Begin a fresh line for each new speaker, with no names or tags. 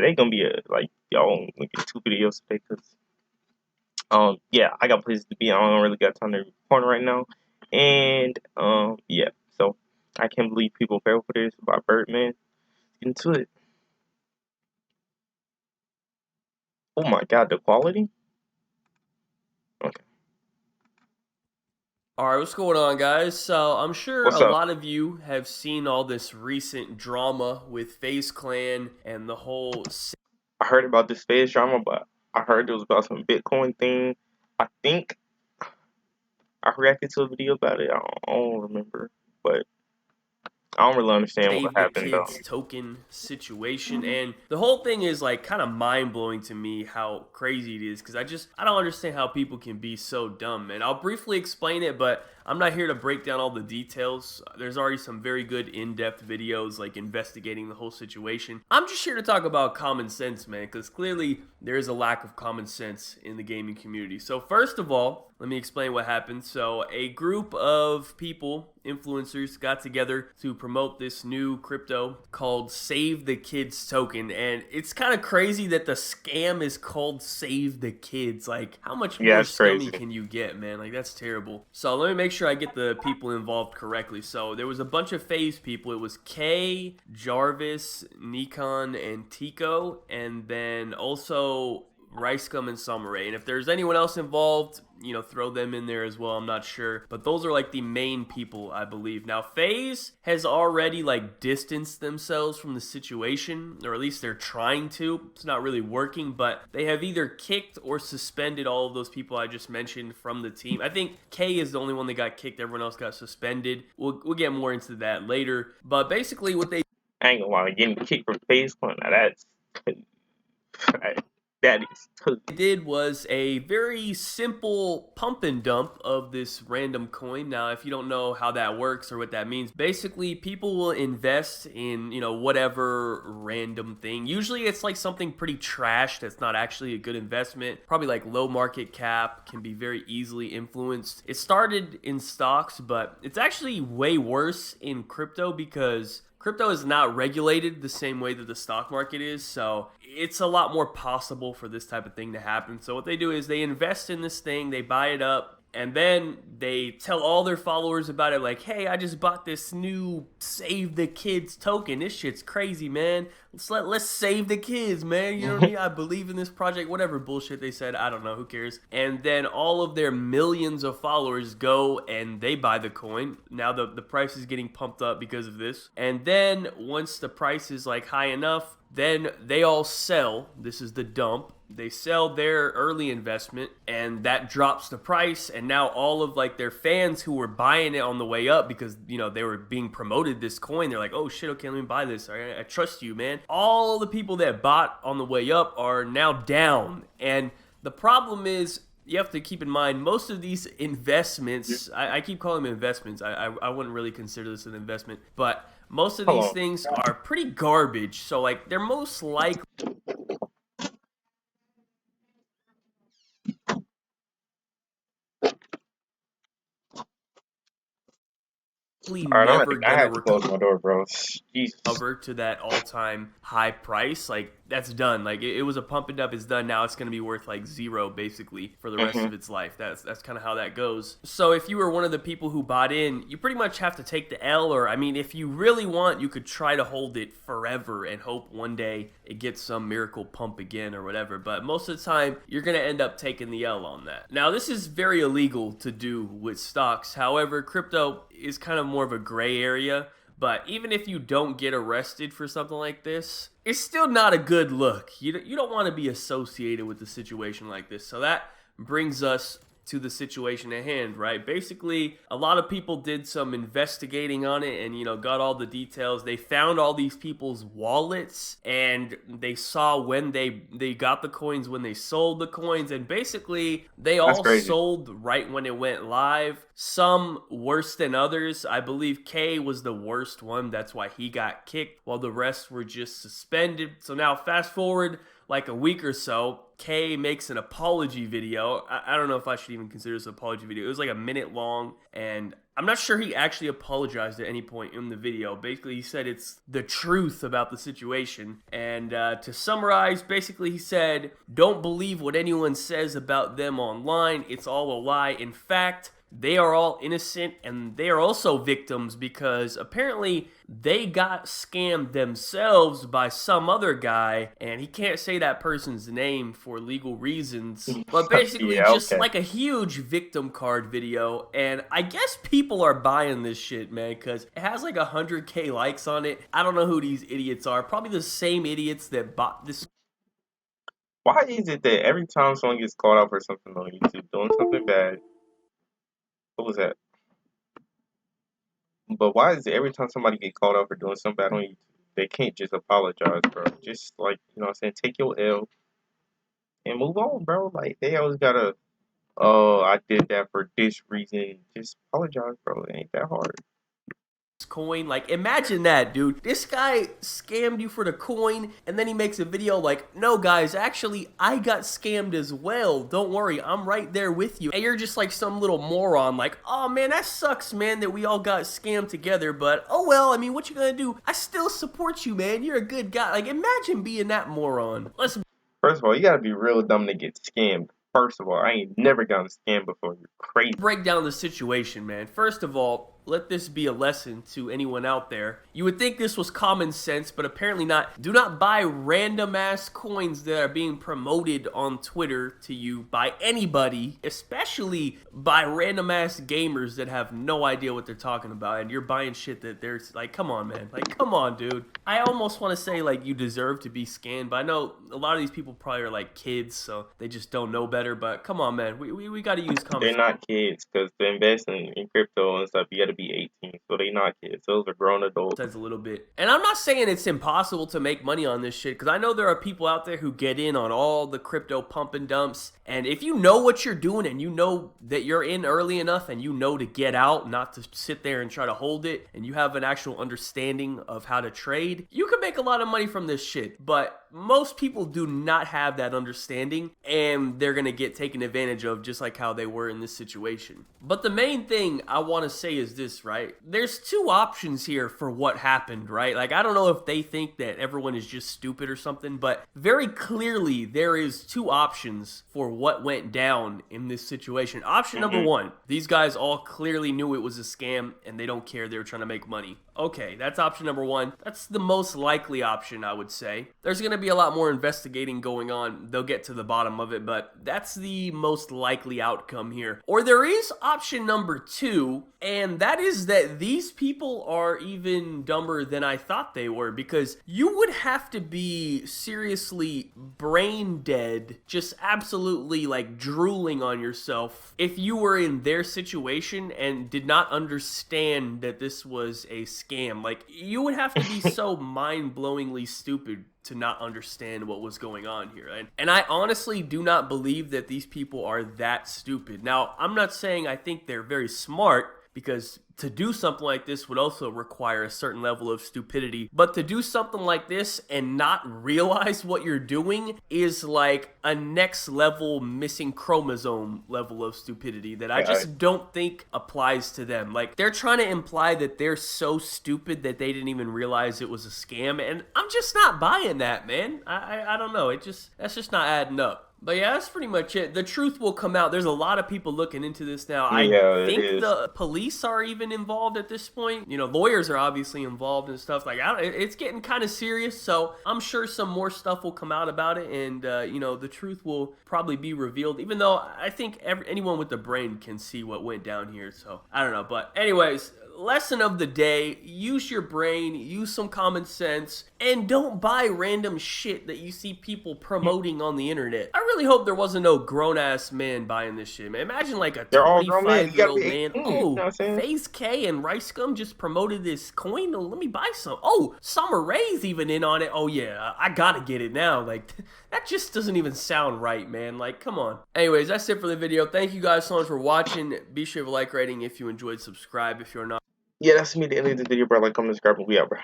today gonna be a like y'all gonna get two videos today because yeah, I got places to be. I don't really got time to record right now, and yeah, so I can't believe people fell for this about Birdman. Get into it. Oh my God, the quality. Okay,
All right, what's going on, guys? So, I'm sure
what's
a
up?
lot of you have seen all this recent drama with FaZe Clan and the whole
I heard about this space drama, but I heard it was about some Bitcoin thing. I think I reacted to a video about it. I don't remember, but I don't really understand what
Save the
happened though.
Kids token situation. And the whole thing is like kind of mind blowing to me how crazy it is because I don't understand how people can be so dumb. And I'll briefly explain it, but I'm not here to break down all the details. There's already some very good in depth videos like investigating the whole situation. I'm just here to talk about common sense, man, because clearly there is a lack of common sense in the gaming community. So, first of all, let me explain what happened. So, a group of people, influencers, got together to promote this new crypto called Save the Kids token. And it's kind of crazy that the scam is called Save the Kids. Like, how much
Yeah,
more
it's
scummy
crazy.
can you get, man? Like, that's terrible. So, let me make sure I get the people involved correctly. So, there was a bunch of FaZe people. It was Kay, Jarvis, Nikon, and Tico. And then also Ricegum and Summeray. And if there's anyone else involved, throw them in there as well. I'm not sure. But those are like the main people, I believe. Now, FaZe has already like distanced themselves from the situation, or at least they're trying to. It's not really working, but they have either kicked or suspended all of those people I just mentioned from the team. I think K is the only one that got kicked. Everyone else got suspended. We'll get more into that later. But basically, what they
I ain't gonna lie, getting kicked from Facebook, now that's that is totally.
did was a very simple pump and dump of this random coin. Now, if you don't know how that works or what that means, basically people will invest in, whatever random thing. Usually it's like something pretty trash that's not actually a good investment. Probably like low market cap, can be very easily influenced. It started in stocks, but it's actually way worse in crypto because crypto is not regulated the same way that the stock market is, so it's a lot more possible for this type of thing to happen. So what they do is they invest in this thing, they buy it up, and then they tell all their followers about it, like, hey, I just bought this new Save the Kids token. This shit's crazy, man. Let's save the kids, man. You know what I mean? I believe in this project, whatever bullshit they said. I don't know, who cares? And then all of their millions of followers go and they buy the coin. Now the price is getting pumped up because of this. And then once the price is like high enough, then they all sell. This is the dump. They sell their early investment and that drops the price, and now all of like their fans who were buying it on the way up because they were being promoted this coin, they're like, oh shit, okay, let me buy this. I trust you, man. All the people that bought on the way up are now down, and the problem is you have to keep in mind most of these investments, I keep calling them investments. I wouldn't really consider this an investment, but most of these
Hold
things are pretty garbage. So like they're most likely
All right,
never
I
gonna
have to
recover
close my door, bro. Jesus.
to that all-time high price. Like that's done. Like it was a pump and up, it's done. Now it's going to be worth like zero basically for the rest
Hmm.
of its life. That's kind of how that goes. So if you were one of the people who bought in, you pretty much have to take the L, or I mean if you really want, you could try to hold it forever and hope one day it gets some miracle pump again or whatever, but most of the time you're going to end up taking the L on that. Now this is very illegal to do with stocks. However, crypto is kind of more of a gray area. But even if you don't get arrested for something like this, it's still not a good look. You don't want to be associated with a situation like this. So that brings us to the situation at hand, right? Basically, a lot of people did some investigating on it and, got all the details. They found all these people's wallets and they saw when they got the coins, when they sold the coins, and basically they
That's
all
crazy.
sold right when it went live. Some worse than others. I believe K was the worst one. That's why he got kicked, while the rest were just suspended. So now fast forward like a week or so, Kay makes an apology video. I don't know if I should even consider this an apology video. It was like a minute long, and I'm not sure he actually apologized at any point in the video. Basically, he said it's the truth about the situation. And to summarize, basically he said, don't believe what anyone says about them online. It's all a lie. In fact, they are all innocent, and they are also victims because apparently they got scammed themselves by some other guy, and he can't say that person's name for legal reasons. But basically,
Yeah,
just
okay.
like a huge victim card video, and I guess people are buying this shit, man, because it has like 100K likes on it. I don't know who these idiots are. Probably the same idiots that bought this.
Why is it that every time someone gets called out for something on YouTube, doing something bad, what was that? But why is it every time somebody get called out for doing something bad on YouTube, they can't just apologize, bro? Just like, you know what I'm saying, take your L and move on, bro. Like, they always gotta, oh, I did that for this reason. Just apologize, bro. It ain't that hard.
Coin, like imagine that, dude. This guy scammed you for the coin, and then he makes a video like, no guys, actually I got scammed as well, don't worry, I'm right there with you. And you're just like some little moron like, oh man, that sucks, man, that we all got scammed together, but oh well, I mean, what you gonna do? I still support you, man, you're a good guy. Like, imagine being that moron. Let's
First of all, you gotta be real dumb to get scammed. First of all, I ain't never gotten scammed before. You're crazy.
break down the situation, man. First of all, let this be a lesson to anyone out there. You would think this was common sense, but apparently not. Do not buy random ass coins that are being promoted on Twitter to you by anybody, especially by random ass gamers that have no idea what they're talking about, and you're buying shit that they're like, come on, man. Like, come on, dude. I almost want to say, like, you deserve to be scammed, but I know a lot of these people probably are like kids, so they just don't know better, but come on, man. We got to use common
They're
sense.
not kids because to invest in crypto and stuff, you gotta be 18. So they not kids. Those are grown adults.
A little bit. And I'm not saying it's impossible to make money on this shit, because I know there are people out there who get in on all the crypto pump and dumps. And if you know what you're doing and you know that you're in early enough and you know to get out, not to sit there and try to hold it, and you have an actual understanding of how to trade, you can make a lot of money from this shit. But most people do not have that understanding, and they're gonna get taken advantage of just like how they were in this situation. But the main thing I want to say is this, right? There's two options here for what happened, right? Like, I don't know if they think that everyone is just stupid or something, but very clearly there is two options for what went down in this situation. Option number one, these guys all clearly knew it was a scam and they don't care, they were trying to make money. Okay, that's option number one. That's the most likely option, I would say. There's going to be a lot more investigating going on. They'll get to the bottom of it, but that's the most likely outcome here. Or there is option number two, and that is that these people are even dumber than I thought they were, because you would have to be seriously brain dead, just absolutely like drooling on yourself if you were in their situation and did not understand that this was a scam. Like, you would have to be so mind-blowingly stupid to not understand what was going on here. And I honestly do not believe that these people are that stupid. Now, I'm not saying I think they're very smart, because to do something like this would also require a certain level of stupidity. But to do something like this and not realize what you're doing is like a next level missing chromosome level of stupidity that I just don't think applies to them. Like, they're trying to imply that they're so stupid that they didn't even realize it was a scam, and I'm just not buying that, man. I don't know. That's just not adding up. But yeah, that's pretty much it. The truth will come out. There's a lot of people looking into this now.
Yeah,
I think
it is.
the police are even involved at this point. You know, lawyers are obviously involved and stuff. Like, it's getting kind of serious. So I'm sure some more stuff will come out about it, and you know, the truth will probably be revealed. Even though I think anyone with a brain can see what went down here. So I don't know. But anyways, lesson of the day: use your brain, use some common sense, and don't buy random shit that you see people promoting on the internet. I really hope there wasn't no grown-ass man buying this shit, man. Imagine like a
They're all grown men. You gotta
25-year-old
be
man.
18. You know what I'm saying?
FaZe K and Rice Scum just promoted this coin. Oh, let me buy some. Oh, Summer Rae's even in on it. Oh yeah, I gotta get it now. Like, that just doesn't even sound right, man. Like, come on. Anyways, that's it for the video. Thank you guys so much for watching. Be sure to leave a like rating if you enjoyed. Subscribe if you're not.
Yeah, that's me at the end of the video, bro. Like, comment, subscribe, and we out, bro.